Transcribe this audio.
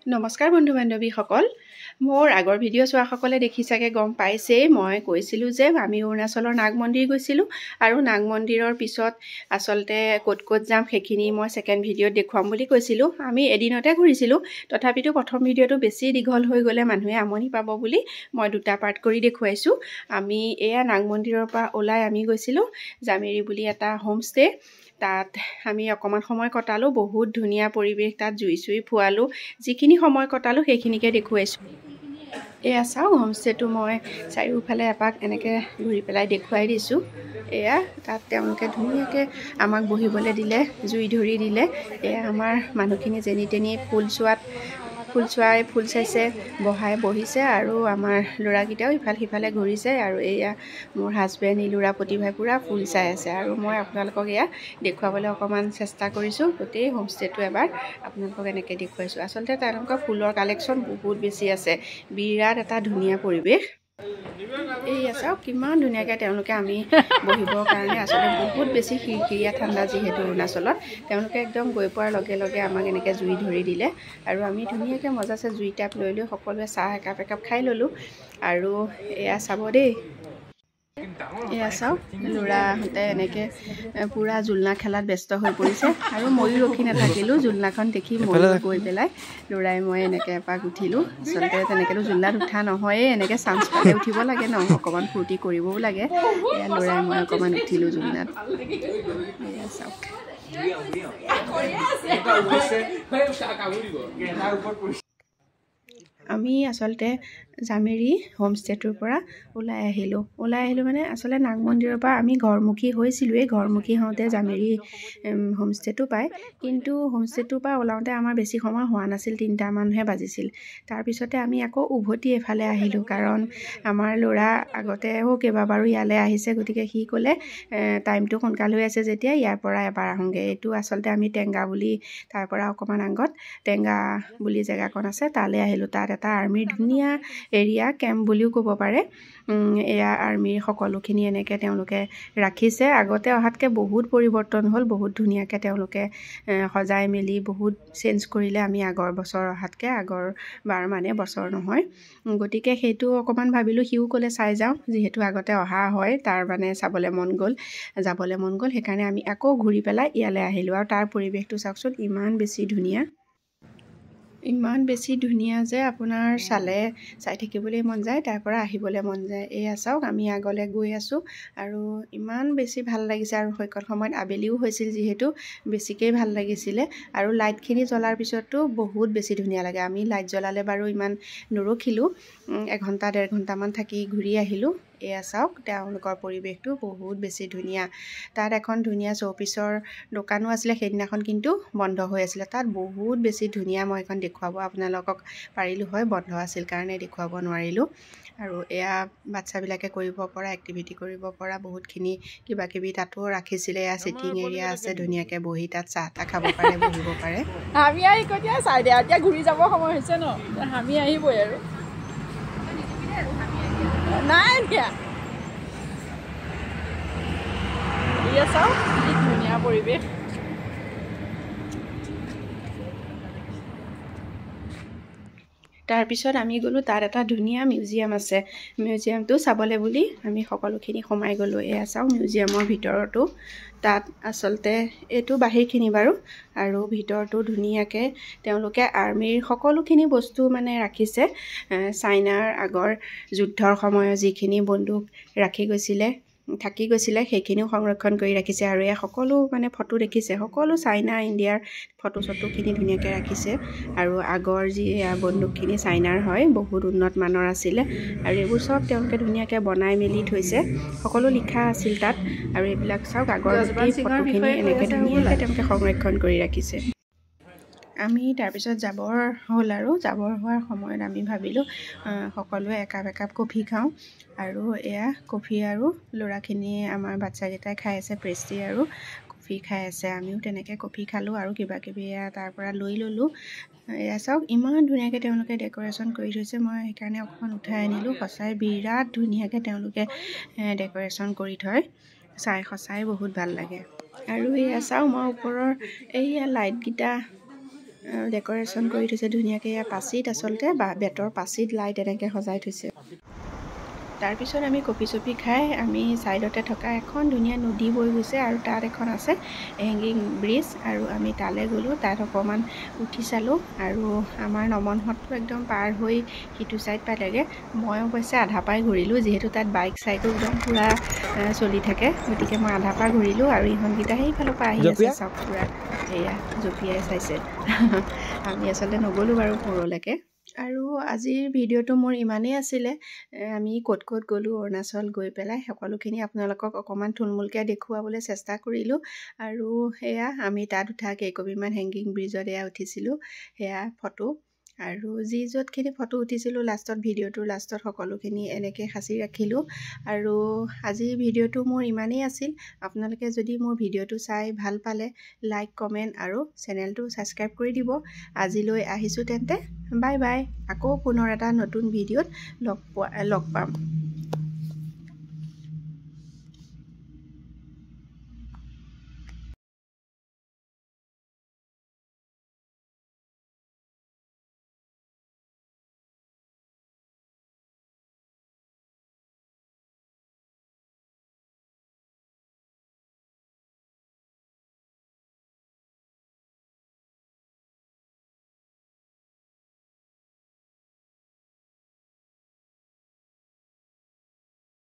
নমস্কাৰ বন্ধু বান্ধৱীসকল মোৰ আগৰ ভিডিঅ' চোৱা সকলে দেখি চাগে গম পাইছে মই কৈছিলো যে আমি অৰুণাচলৰ নাগ মন্দিৰ গৈছিলো আৰু নাগ মন্দিৰৰ পিছত আসলতে ক'ত যাম সেইখিনি মই সেকেন্ড ভিডিঅ'ত দেখুৱাম বুলি কৈছিলো আমি এদিনতে ঘূৰিছিলো তথাপিতো প্ৰথম ভিডিঅ'টো বেছি দীঘল হৈ গ'লে মানুহে আমনি পাব বুলি মই দুটা পাৰ্ট কৰি দেখুৱাইছো আমি এয়া নাগ মন্দিৰৰ পৰা ওলাই আমি গৈছিলো জামেৰী বুলি এটা হোমষ্টে তাত আমি অকমান সময় কটালো বহুত ধুনীয়া পৰিবেশ তাত জুই চুই ফুৱালো যিখিনি সময় কটালো সেইখিনিকে দেখুৱাইছো এয়া চাও হোমষ্টেটো মই চাৰিওফালে এপাক এনেকে ঘূৰি পেলাই দেখুৱাই দিছো এয়া তাত তেওঁলোকে ধুনীয়াকে আমাক বহিবলৈ দিলে জুই ধৰি দিলে এয়া আমাৰ মানুহখিনি যেনি তেনি ফুল চাইছে বহাই বহিছে আৰু আমাৰ ল'ৰাকেইটাও ইফাল সিফালে ঘূৰিছে আৰু এয়া মোৰ হাজবেণ্ড ইলুৰা প্ৰতিভাই পুৰা ফুল চাই আছে আৰু মই আপোনালোকক এয়া দেখুৱাবলৈ অকণমান চেষ্টা কৰিছোঁ গোটেই হোমষ্টেটো এবাৰ আপোনালোকক এনেকৈ দেখুৱাইছোঁ আচলতে তেওঁলোকৰ ফুলৰ কালেকশ্যন বহুত বেছি আছে বিৰাট এটা ধুনীয়া পৰিৱেশ এয়া চাওক কিমান ধুনীয়াকৈ তেওঁলোকে আমি বহিবৰ কাৰণে আচলতে বহুত বেছি খিৰখিৰীয়া ঠাণ্ডা যিহেতু অৰুণাচলত তেওঁলোকে একদম গৈ পোৱাৰ লগে লগে আমাক এনেকৈ জুই ধৰি দিলে আৰু আমি ধুনীয়াকৈ মজাছে জুই টাপ লৈ সকলোৱে চাহ একাপ খাই ল'লোঁ আৰু এয়া চাব দেই এয়া চাওক ল'ৰাহঁতে এনেকৈ পূৰা জোলনা খেলাত ব্যস্ত হৈ পৰিছে আৰু ময়ো ৰখি নাথাকিলোঁ জোলনাখন দেখি ময়ো গৈ পেলাই ল'ৰাই মই এনেকৈ এপাক উঠিলোঁ আচলতে তেনেকৈতো জোলনাত উঠা নহয়েই এনেকৈ চান্স পালে উঠিব লাগে ন অকণমান ফূৰ্তি কৰিবও লাগে এয়া ল'ৰাই মই অকণমান উঠিলোঁ জোলনাত এয়া চাওক আমি আচলতে জামেৰী হোমষ্টেটোৰ পৰা ওলাই আহিলোঁ মানে আচলতে নাগ মন্দিৰৰ পৰা আমি ঘৰমুখী হৈছিলোঁৱেই ঘৰমুখী হওঁতে জামেৰী হোমষ্টেটো পায় কিন্তু হোমষ্টেটোৰ পৰা ওলাওঁতে আমাৰ বেছি সময় হোৱা নাছিল 3টামানহে বাজিছিল তাৰপিছতে আমি আকৌ উভতি এফালে আহিলোঁ কাৰণ আমাৰ ল'ৰা আগতেও কেইবাবাৰো ইয়ালৈ আহিছে গতিকে সি ক'লে টাইমটো সোনকাল হৈ আছে যেতিয়া ইয়াৰ পৰা এবাৰ আহোঁগৈ এইটো আচলতে আমি টেংগা বুলি তাৰ পৰা অকণমান আগত টেংগা বুলি জেগাকণ আছে তালৈ আহিলোঁ তাত এটা আৰ্মিৰ ধুনীয়া এৰিয়া কেম্প বুলিও ক'ব পাৰে এয়া আৰ্মিৰ সকলোখিনি এনেকৈ তেওঁলোকে ৰাখিছে আগতে অহাতকৈ বহুত পৰিৱৰ্তন হ'ল বহুত ধুনীয়াকৈ তেওঁলোকে সজাই মেলি বহুত চেঞ্জ কৰিলে আমি আগৰ বছৰ অহাতকৈ আগৰবাৰ মানে বছৰ নহয় গতিকে সেইটো অকণমান ভাবিলোঁ সিও ক'লে চাই যাওঁ যিহেতু আগতে অহা হয় তাৰ মানে যাবলৈ মন গ'ল সেইকাৰণে আমি আকৌ ঘূৰি পেলাই ইয়ালৈ আহিলোঁ আৰু তাৰ পৰিৱেশটো চাওকচোন ইমান বেছি ধুনীয়া যে আপোনাৰ চাই থাকিবলৈ মন যায় তাৰ পৰা আহিবলৈ মন যায় এয়া চাওক আমি আগলৈ গৈ আছোঁ আৰু ইমান বেছি ভাল লাগিছে আৰু সৈকত সময়ত আবেলিও হৈছিল যিহেতু বেছিকৈ ভাল লাগিছিলে আৰু লাইটখিনি জ্বলাৰ পিছতো বহুত বেছি ধুনীয়া লাগে আমি লাইট জ্বলালে বাৰু ইমান নৰখিলোঁ 1-1.5 ঘণ্টামান থাকি ঘূৰি আহিলোঁ এয়া চাওক তেওঁলোকৰ পৰিৱেশটো বহুত বেছি ধুনীয়া তাত এখন ধুনীয়া শ্ব'পিছৰ দোকানো আছিলে সেইদিনাখন কিন্তু বন্ধ হৈ আছিলে তাত বহুত বেছি ধুনীয়া মই এখন দেখুৱাব আপোনালোকক পাৰিলোঁ হয় বন্ধ আছিল কাৰণে দেখুৱাব নোৱাৰিলোঁ আৰু এয়া বাচ্চাবিলাকে কৰিব পৰা এক্টিভিটি কৰিব পৰা বহুতখিনি কিবাকিবি তাতো ৰাখিছিলে এয়া চিটিং এৰিয়া আছে ধুনীয়াকৈ বহি তাত চাহ তাহ খাব পাৰে বহিব পাৰে আমি আহি কেতিয়া চাই দিয়া এতিয়া ঘূৰি যাব সময় হৈছে ন আমি আহিবই আৰু নাই দিয়া চাওক কি ধুনীয়া পৰিৱেশ তাৰপিছত আমি গ'লোঁ তাত এটা ধুনীয়া মিউজিয়াম আছে মিউজিয়ামটো চাবলৈ বুলি আমি সকলোখিনি সোমাই গ'লোঁ এয়া চাওঁ মিউজিয়ামৰ ভিতৰতো তাত আচলতে এইটো বাহিৰখিনি বাৰু আৰু ভিতৰতো ধুনীয়াকৈ তেওঁলোকে আৰ্মিৰ সকলোখিনি বস্তু মানে ৰাখিছে চাইনাৰ আগৰ যুদ্ধৰ সময়ত যিখিনি বন্দুক থাকি গৈছিলে সেইখিনিও সংৰক্ষণ কৰি ৰাখিছে আৰু এয়া সকলো মানে ফটো দেখিছে সকলো চাইনা ইণ্ডিয়াৰ ফটোখিনি ধুনীয়াকৈ ৰাখিছে আৰু আগৰ যি বন্দুকখিনি চাইনাৰ হয় বহুত উন্নত মানৰ আছিলে আৰু এইবোৰ চব তেওঁলোকে ধুনীয়াকৈ বনাই মেলি থৈছে সকলো লিখা আছিল তাত আৰু এইবিলাক চাওক আগৰ ফটোখিনি এনেকৈ ধুনীয়াকৈ তেওঁলোকে সংৰক্ষণ কৰি ৰাখিছে আমি তাৰপিছত যাবৰ হোৱাৰ সময়ত আমি ভাবিলোঁ সকলোৱে একাপ কফি খাওঁ আৰু এয়া কফি আৰু ল'ৰাখিনিয়ে আমাৰ বাচ্চাকেইটাই খাই আছে পেষ্ট্ৰি আৰু কফি খাই আছে আমিও তেনেকৈ কফি খালোঁ আৰু কিবাকিবি তাৰ পৰা লৈ ল'লোঁ এয়া চাওক ইমান ধুনীয়াকৈ তেওঁলোকে ডেক'ৰেশ্যন কৰি থৈছে মই সেইকাৰণে অকণমান উঠাই আনিলোঁ সঁচাই বিৰাট ধুনীয়াকৈ তেওঁলোকে ডেক'ৰেশ্যন কৰি থয় সঁচাই বহুত ভাল লাগে আৰু এয়া চাওঁ মই ওপৰৰ এইয়া লাইটকেইটা ডেক'ৰেশ্যন কৰি থৈছে ধুনীয়াকৈ। এয়া পাচিত আচলতে বেতৰ পাচিত লাইট এনেকৈ সজাই থৈছে। তাৰপিছত আমি কফি চফি খাই আমি ছাইডতে থকা এখন ধুনীয়া নদী বৈ গৈছে আৰু তাত এখন আছে হেংগিং ব্ৰিজ, আৰু আমি তালৈ গ'লোঁ। তাত অকণমান উঠি চালোঁ আৰু আমাৰ নমনহঁতটো একদম পাৰ হৈ সিটো ছাইড পালেগৈ। মই অৱশ্যে আধা পাই ঘূৰিলোঁ, যিহেতু তাত বাইক চাইকো একদম পূৰা চলি থাকে, গতিকে মই আধা পা ঘূৰিলোঁ। আৰু ইহঁতকেইটা সেইফালৰ পৰা আহি আছে চাওক, পূৰা সেয়া জঁপিয়াই চাইছে। আমি আচলতে নগ'লোঁ বাৰু মূৰলৈকে। আৰু আজিৰ ভিডিঅ'টো মোৰ ইমানেই আছিলে। আমি ক'ত ক'ত গ'লোঁ অৰুণাচল গৈ পেলাই সকলোখিনি আপোনালোকক অকণমান থুলমূলকৈ দেখুৱাবলৈ চেষ্টা কৰিলোঁ। আৰু সেয়া আমি তাত উঠা কেইকপিমান হেংগিং ব্ৰিজত এয়া উঠিছিলোঁ, সেয়া ফটো। আৰু য'তখিনি ফটো উঠিছিলোঁ লাষ্টত, ভিডিঅ'টোৰ লাষ্টত সকলোখিনি এনেকৈ সাঁচি ৰাখিলোঁ। আৰু আজিৰ ভিডিঅ'টো মোৰ ইমানেই আছিল। আপোনালোকে যদি মোৰ ভিডিঅ'টো চাই ভাল পালে লাইক, কমেণ্ট আৰু চেনেলটো ছাবস্ক্ৰাইব কৰি দিব। আজিলৈ আহিছোঁ তেন্তে, বাই বাই। আকৌ পুনৰ এটা নতুন ভিডিঅ'ত লগ পাম।